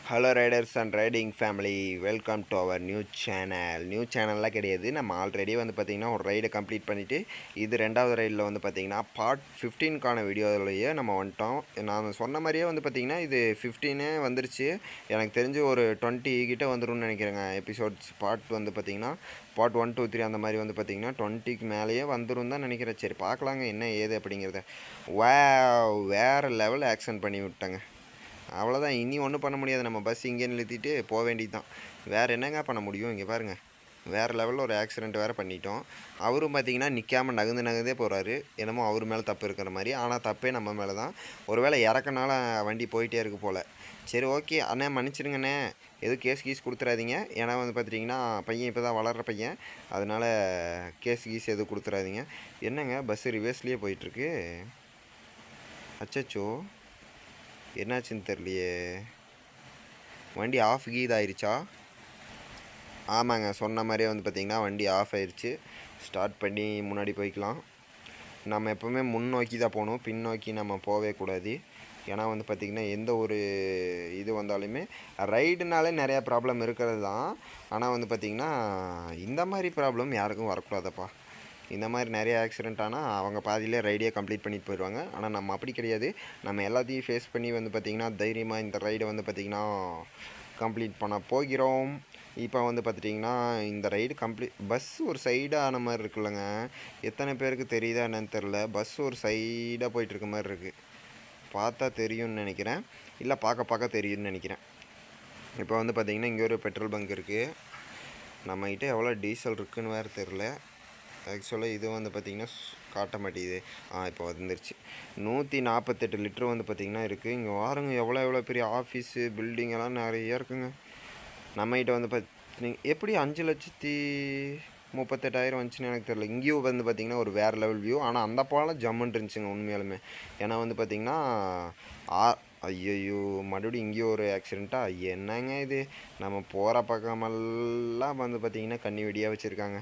Hello riders and riding family, welcome to our new channel. New சேனல்லாம் கிடையாது, நம்ம already வந்து பார்த்திங்கன்னா ஒரு ரைடை கம்ப்ளீட் பண்ணிவிட்டு இது ரெண்டாவது ரைடில் வந்து பார்த்திங்கன்னா பார்ட் 15க்கான வீடியோவிலேயே நம்ம வந்துட்டோம். நான் சொன்ன மாதிரியே வந்து பார்த்திங்கன்னா இது 15 வந்துருச்சு. எனக்கு தெரிஞ்சு ஒரு 20 கிட்டே வந்துடும்னு நினைக்கிறேங்க. எபிசோட்ஸ் பார்ட் வந்து பார்த்திங்கன்னா பார்ட் 1 2 3 அந்த மாதிரி வந்து பார்த்திங்கன்னா 20க்கு மேலேயே வந்துடும் தான் நினைக்கிறேன். சரி பார்க்கலாங்க என்ன ஏது அப்படிங்கிறத. வேறு லெவல் ஆக்ஷன் பண்ணி விட்டேங்க. அவ்வளோதான், இனி ஒன்றும் பண்ண முடியாது. நம்ம பஸ் இங்கே நிறுத்திட்டு போக வேண்டியது தான். வேறு என்னங்க பண்ண முடியும்? இங்கே பாருங்கள், வேறு லெவலில் ஒரு ஆக்சிடெண்ட் வேறு பண்ணிட்டோம். அவரும் பார்த்திங்கன்னா நிற்காமல் நகர்ந்தே போகிறாரு. என்னமோ அவர் மேலே தப்பு இருக்கிற மாதிரி. ஆனால் தப்பே நம்ம மேலே தான். ஒருவேளை இறக்கனால வண்டி போயிட்டே இருக்கு போல். சரி ஓகே அண்ணே, மன்னிச்சிடுங்கண்ணே, எதுவும் கேஸ் கொடுத்துடாதீங்க. ஏன்னா வந்து பார்த்துட்டிங்கன்னா பையன் இப்போ தான் வளர்கிற பையன், அதனால் கேஸ் எதுவும் கொடுத்துடாதீங்க. என்னங்க பஸ்ஸு ரிவர்ஸ்லேயே போயிட்டுருக்கு. அச்சச்சோ, என்னாச்சுன்னு தெரியலையே. வண்டி ஆஃப் ஆயிடுச்சா? ஆமாங்க, சொன்ன மாதிரியே வந்து பார்த்திங்கன்னா வண்டி ஆஃப் ஆயிடுச்சு. ஸ்டார்ட் பண்ணி முன்னாடி போய்க்கலாம். நம்ம எப்போவுமே முன்னோக்கி தான் போகணும், பின்னோக்கி நம்ம போகவே கூடாது. ஏன்னா வந்து பார்த்திங்கன்னா எந்த ஒரு இது வந்தாலுமே ரைடுனாலே நிறையா ப்ராப்ளம் இருக்கிறது தான். ஆனால் வந்து பார்த்திங்கன்னா இந்த மாதிரி ப்ராப்ளம் யாருக்கும் வரக்கூடாதப்பா. இந்த மாதிரி நிறைய ஆக்சிடெண்ட் ஆனால் அவங்க பாதியிலே ரைடே கம்ப்ளீட் பண்ணிட்டு போயிடுவாங்க. ஆனால் நம்ம அப்படி கிடையாது. நம்ம எல்லாத்தையும் ஃபேஸ் பண்ணி வந்து பார்த்திங்கன்னா தைரியமாக இந்த ரைடை வந்து பார்த்திங்கன்னா கம்ப்ளீட் பண்ண போகிறோம். இப்போ வந்து பார்த்துட்டிங்கன்னா இந்த ரைடு பஸ் ஒரு சைடாக ஆன மாதிரி இருக்குல்லங்க. எத்தனை பேருக்கு தெரியுதா என்னன்னு தெரில. பஸ் ஒரு சைடாக போயிட்டுருக்க மாதிரி இருக்குது. பார்த்தா தெரியும்னு நினைக்கிறேன், இல்லை பார்க்க தெரியும்னு நினைக்கிறேன். இப்போ வந்து பார்த்திங்கன்னா இங்கே ஒரு பெட்ரோல் பங்க் இருக்குது. நம்மகிட்ட எவ்வளோ டீசல் இருக்குதுன்னு வேறு தெரில. ஆக்சுவலாக இது வந்து பார்த்திங்கன்னா காட்ட மாட்டேங்குது. இப்போ வந்துருச்சு. 148 லிட்டர் வந்து பார்த்திங்கன்னா இருக்குது. இங்கே வாருங்க, எவ்வளோ பெரிய ஆஃபீஸு பில்டிங்கெல்லாம் நிறைய இருக்குங்க. நம்மகிட்ட வந்து எப்படி 5,38,000 வந்துச்சுன்னு எனக்கு தெரியல. இங்கேயும் வந்து பார்த்திங்கன்னா ஒரு வேறு லெவல் வியூ. ஆனால் அந்த பாலம் ஜம்முன்னு இருந்துச்சுங்க உண்மையாலுமே. ஏன்னா வந்து பார்த்திங்கன்னா ஐயோ, மறுபடியும் இங்கேயும் ஒரு ஆக்சிடெண்ட்டாக. என்னங்க இது, நம்ம போகிற பக்கமெல்லாம் வந்து பார்த்திங்கன்னா கண்ணி வெடியாக வச்சுருக்காங்க.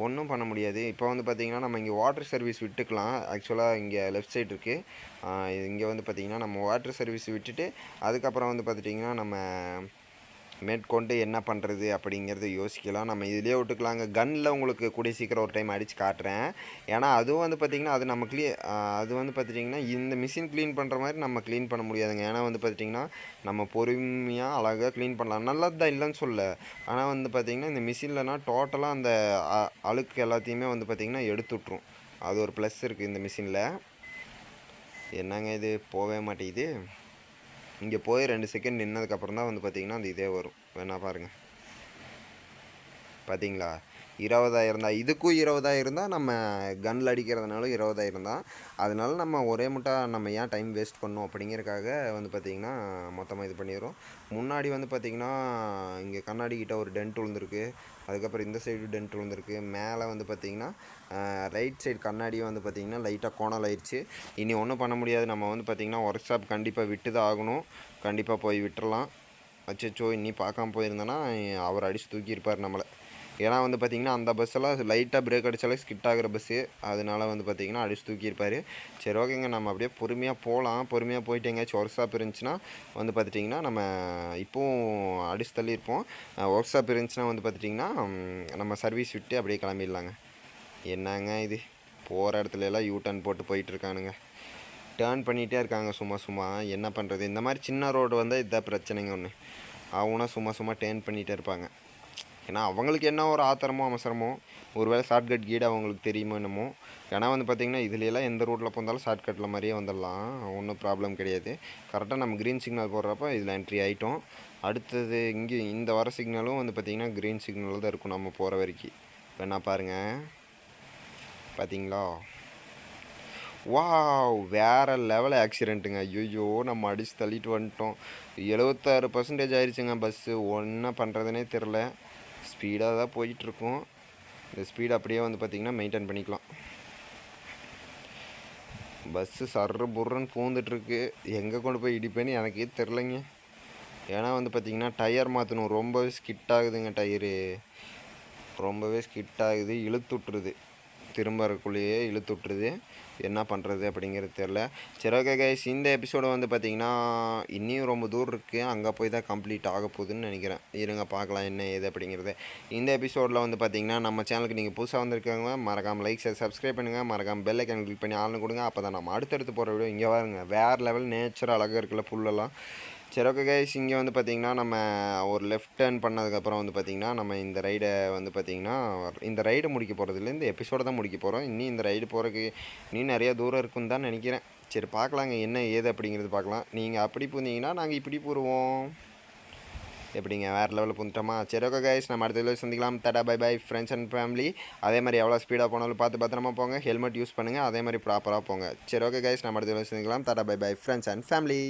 ஒன்றும் பண்ண முடியாது. இப்போ வந்து பார்த்திங்கன்னா நம்ம இங்கே வாட்டர் சர்வீஸ் விட்டுக்கலாம். ஆக்சுவலாக இங்கே லெஃப்ட் சைடு இருக்குது. இங்கே வந்து பார்த்திங்கன்னா நம்ம வாட்டர் சர்வீஸ் விட்டுட்டு அதுக்கப்புறம் வந்து பார்த்துட்டிங்கன்னா நம்ம மேற்கொண்டு என்ன பண்ணுறது அப்படிங்கிறத யோசிக்கலாம். நம்ம இதிலே விட்டுக்கலாங்க. கன்னில் உங்களுக்கு கூடிய சீக்கிரம் ஒரு டைம் அடித்து காட்டுறேன். ஏன்னா அதுவும் வந்து பார்த்திங்கன்னா அது நம்ம அது வந்து பார்த்துட்டிங்கன்னா இந்த மிஷின் க்ளீன் பண்ணுற மாதிரி நம்ம க்ளீன் பண்ண முடியாதுங்க. ஏன்னா வந்து பார்த்திங்கன்னா நம்ம பொறுமையாக அழகாக க்ளீன் பண்ணலாம். நல்லது தான், இல்லைன்னு சொல்ல. ஆனால் வந்து பார்த்திங்கன்னா இந்த மிஷின்லனா டோட்டலாக அந்த அழுக்கு எல்லாத்தையுமே வந்து பார்த்திங்கன்னா எடுத்து விட்ரும். அது ஒரு ப்ளஸ் இருக்குது இந்த மிஷினில். என்னங்க இது போகவே மாட்டேங்குது. இங்கே போய் 2 செகண்ட் நின்னதுக்கப்புறம் தான் வந்து பார்த்திங்கன்னா அந்த இதே வரும். வேணா பாருங்கள், பார்த்தீங்களா? 20,000 தான். இதுக்கும் 20,000 தான். நம்ம கன்னில் அடிக்கிறதுனால 20,000 தான். அதனால நம்ம ஒரே முட்டா நம்ம ஏன் டைம் வேஸ்ட் பண்ணோம் அப்படிங்கிறதுக்காக வந்து பார்த்திங்கன்னா மொத்தமாக இது பண்ணிடுறோம். முன்னாடி வந்து பார்த்திங்கன்னா இங்கே கண்ணாடி கிட்ட ஒரு டென்ட் விழுந்துருக்கு. அதுக்கப்புறம் இந்த சைடு டென்ட் விழுந்துருக்கு. மேலே வந்து பார்த்திங்கன்னா ரைட் சைடு கண்ணாடியும் வந்து பார்த்திங்கன்னா லைட்டாக கோணல் ஆயிடுச்சு. இனி ஒன்றும் பண்ண முடியாது. நம்ம வந்து பார்த்திங்கன்னா ஒர்க் ஷாப் கண்டிப்பாக விட்டு தான் ஆகணும். கண்டிப்பாக போய் விட்டுறலாம். அச்சோ, இன்னி பார்க்காம போயிருந்தேன்னா அவர் அடித்து தூக்கியிருப்பார் நம்மளை. ஏன்னா வந்து பார்த்திங்கன்னா அந்த பஸ்ஸெல்லாம் லைட்டாக பிரேக் அடித்தாலே ஸ்கிட் ஆகிற பஸ்ஸு. அதனால வந்து பார்த்திங்கன்னா அடிச்சு தூக்கியிருப்பார். சரி ஓகேங்க, நம்ம அப்படியே பொறுமையாக போகலாம். பொறுமையாக போயிட்டு எங்கேயாச்சும் ஒர்க் ஷாப் இருந்துச்சுன்னா வந்து பார்த்துட்டிங்கன்னா நம்ம இப்போவும் அடிச்சு தள்ளியிருப்போம். ஒர்க் ஷாப் இருந்துச்சுன்னா வந்து பார்த்துட்டிங்கன்னா நம்ம சர்வீஸ் விட்டு அப்படியே கிளம்பிடலாங்க. என்னங்க இது, போகிற இடத்துல எல்லாம் யூ டர்ன் போட்டு போயிட்டுருக்கானுங்க. டேர்ன் பண்ணிகிட்டே இருக்காங்க சும்மா. என்ன பண்ணுறது, இந்த மாதிரி சின்ன ரோடு வந்தால் இதுதான் பிரச்சனைங்க. ஒன்று அவனா சும்மா டேர்ன் பண்ணிகிட்டே இருப்பாங்க. ஏன்னா அவங்களுக்கு என்ன ஒரு ஆத்திரமோ அவசரமோ, ஒருவேளை ஷார்ட்கட் கீடு அவங்களுக்கு தெரியுமோ என்னமோ. ஏன்னா வந்து பார்த்திங்கன்னா இதுலலாம் எந்த ரோட்டில் போந்தாலும் ஷார்ட்கட்டில் மாதிரியே வந்துடலாம், ஒன்றும் ப்ராப்ளம் கிடையாது. கரெக்டாக நம்ம க்ரீன் சிக்னல் போடுறப்போ இதில் என்ட்ரி ஆகிட்டோம். அடுத்தது இங்கே இந்த வர சிக்னலும் வந்து பார்த்திங்கன்னா க்ரீன் சிக்னல் தான் இருக்கும் நம்ம போகிற வரைக்கும். வேணா பாருங்கள், பார்த்தீங்களா? வேறு லெவல் ஆக்சிடெண்ட்டுங்க. ஐயோ, நம்ம அடித்து தள்ளிட்டு வந்துட்டோம். 76% ஆயிடுச்சுங்க பஸ்ஸு. ஒன்றும் பண்ணுறதுனே தெரில. ஸ்பீடாக தான் போயிட்டுருக்கோம். இந்த ஸ்பீடு அப்படியே வந்து பார்த்திங்கன்னா மெயின்டைன் பண்ணிக்கலாம். பஸ்ஸு சர்ரு புர்றன்னு பூந்துட்டுருக்கு. எங்கே கொண்டு போய் இடிப்பேன்னு எனக்கே தெரிலங்க. ஏன்னா வந்து பார்த்திங்கன்னா டயர் மாற்றணும். ரொம்பவே ஸ்கிட் ஆகுதுங்க. டயரு ரொம்பவே ஸ்கிட் ஆகுது, இழுத்து விட்டுருது. திரும்பறக்குள்ளேயே இழுத்து விட்டுருது. என்ன பண்ணுறது அப்படிங்கிறது தெரில. சரி ஓகே கைஸ், இந்த எபிசோடு வந்து பார்த்திங்கன்னா இன்னும் ரொம்ப தூரம் இருக்குது. அங்கே போய் தான் கம்ப்ளீட் ஆக போகுதுன்னு நினைக்கிறேன். இருங்க பார்க்கலாம் என்ன ஏது அப்படிங்கிறது. இந்த எபிசோடில் வந்து பார்த்திங்கன்னா நம்ம சேனலுக்கு நீங்கள் புதுசாக வந்திருக்கவங்க மறக்காமல் லைக் சப்ஸ்கிரைப் பண்ணுங்கள். மறக்காமல் பெல் ஐக்கான் கிளிக் பண்ணி ஆள்னு கொடுங்க. அப்போ தான் நம்ம அடுத்தடுத்து போகிற வீடியோ இங்கே பாருங்க வேறு லெவல் நேச்சர் அழகாக இருக்குல்ல புல்லெல்லாம். சரி ஓகே கைஸ், இங்கே வந்து பார்த்திங்கன்னா நம்ம ஒரு லெஃப்ட் டர்ன் பண்ணதுக்கப்புறம் வந்து பார்த்திங்கன்னா நம்ம இந்த ரைடை வந்து பார்த்திங்கன்னா இந்த ரைடு முடிக்க போகிறதில்ல, இந்த எபிசோடை தான் முடிக்க போகிறோம். இன்னும் இந்த ரைடு போகிறதுக்கு இன்னும் நிறையா தூரம் இருக்குன்னு தான் நினைக்கிறேன். சரி பார்க்கலாங்க என்ன ஏது அப்படிங்கிறது பார்க்கலாம். நீங்கள் அப்படி பூந்தீங்கன்னா நாங்கள் இப்படி போடுவோம். எப்படிங்க வேறு லெவலில் பூந்துட்டோமா? சரி ஓகே கைஸ், நம்ம அடுத்த வீடியோ சந்திக்கலாம். Tata bye bye friends and family. அதே மாதிரி எவ்வளோ ஸ்பீடாக போனாலும் பார்த்து பத்திரமா போங்க. ஹெல்மெட் யூஸ் பண்ணுங்கள். அதே மாதிரி ப்ராப்பராக போங்க. சரி ஓகே கைஸ், நம்ம அடுத்த வீடியோ சந்திக்கலாம். Tata bye bye friends and family.